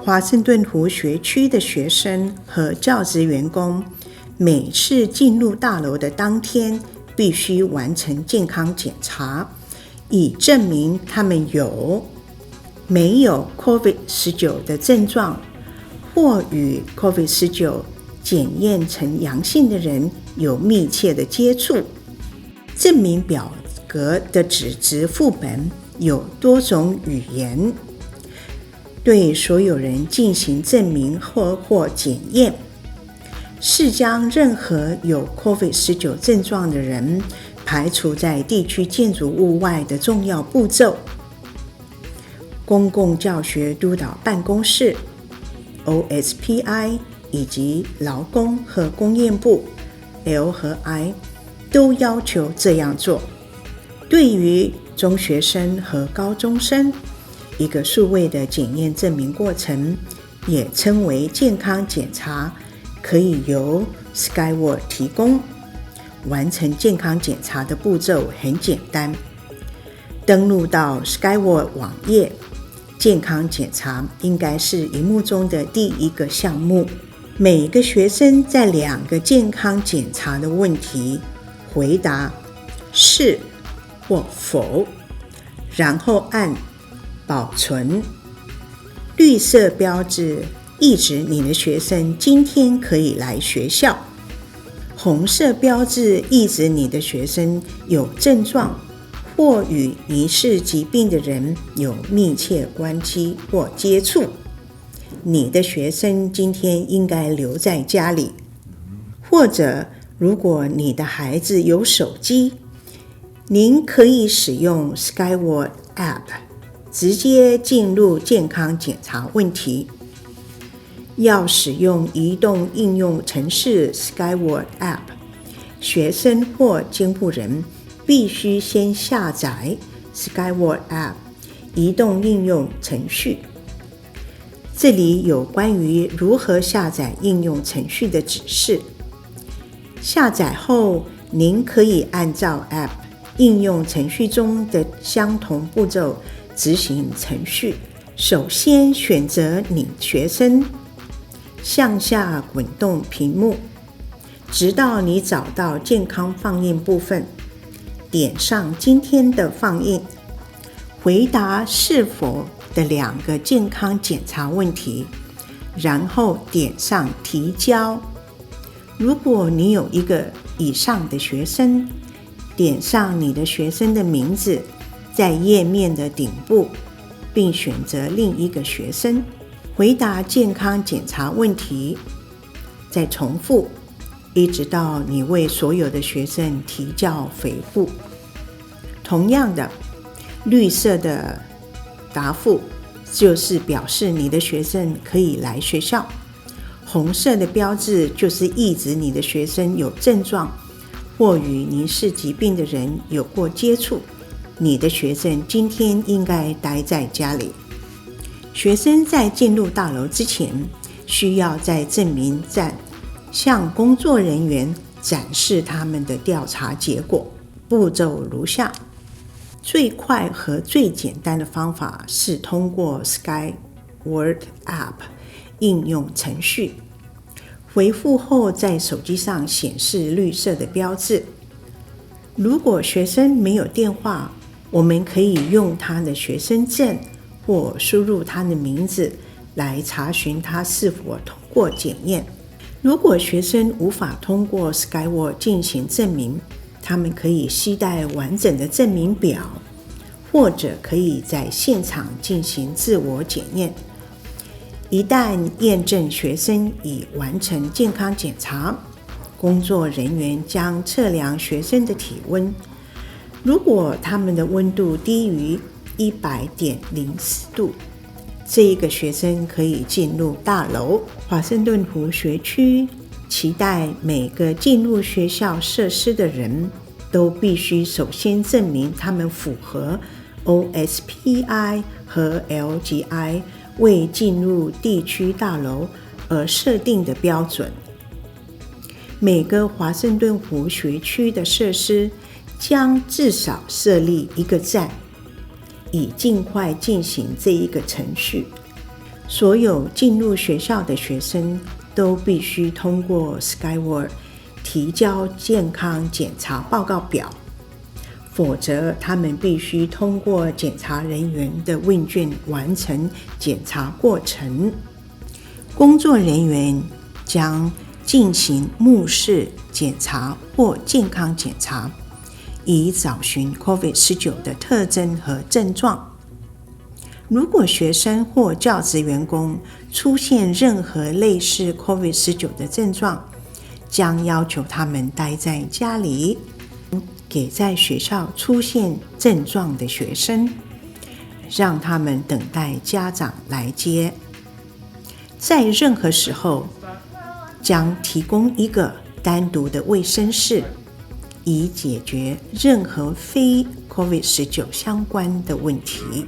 华盛顿湖学区的学生和教职员工每次进入大楼的当天必须完成健康检查，以证明他们没有 COVID-19 的症状，或与 COVID-19 检验成阳性的人有密切的接触。证明表格的纸质副本有多种语言，对所有人进行证明或检验，是将任何有 COVID-19 症状的人排除在地区建筑物外的重要步骤。公共教学督导办公室 OSPI 以及劳工和工业部 L 和 I 都要求这样做。对于中学生和高中生，一个数位的检验证明过程，也称为健康检查，可以由 Skyward 提供。完成健康检查的步骤很简单，登录到 Skyward 网页，健康检查应该是荧幕中的第一个项目。每个学生在2个健康检查的问题回答是或否，然后按保存。绿色标志意指你的学生今天可以来学校，红色标志意指你的学生有症状或与疑似疾病的人有密切关系或接触。你的学生今天应该留在家里，或者如果你的孩子有手机，您可以使用 Skyward App 直接进入健康检查问题。要使用移动应用程式 Skyward App， 学生或监护人必须先下载 Skyward App 移动应用程序。这里有关于如何下载应用程序的指示。下载后，您可以按照 App 应用程序中的相同步骤执行程序。首先选择你学生，向下滚动屏幕，直到你找到健康放映部分，点上今天的放映，回答是否的2个健康检查问题，然后点上提交。如果你有1个以上的学生，点上你的学生的名字，在页面的顶部，并选择另一个学生，回答健康检查问题，再重复，一直到你为所有的学生提交回复。同样的，绿色的答复就是表示你的学生可以来学校，红色的标志就是意指你的学生有症状或与疑似疾病的人有过接触，你的学生今天应该待在家里。学生在进入大楼之前，需要在证明站向工作人员展示他们的调查结果。步骤如下：最快和最简单的方法是通过 Skyward App 应用程序，回复后在手机上显示绿色的标志。如果学生没有电话，我们可以用他的学生证或输入他的名字来查询他是否通过检验。如果学生无法通过 Skyward 进行证明，他们可以携带完整的证明表，或者可以在现场进行自我检验。一旦验证学生已完成健康检查，工作人员将测量学生的体温。如果他们的温度低于100.04度，这一个学生可以进入大楼。华盛顿湖学区期待每个进入学校设施的人都必须首先证明他们符合 OSPI 和 LGI 为进入地区大楼而设定的标准。每个华盛顿湖学区的设施将至少设立1个站，以尽快进行这一个程序。所有进入学校的学生都必须通过 Skyward 提交健康检查报告表，否则他们必须通过检查人员的问卷完成检查过程。工作人员将进行目视检查或健康检查，以找寻 COVID-19 的特征和症状。如果学生或教职员工出现任何类似 COVID-19 的症状，将要求他们待在家里，给在学校出现症状的学生，让他们等待家长来接。在任何时候，将提供一个单独的卫生室，以解决任何非 COVID-19 相关的问题。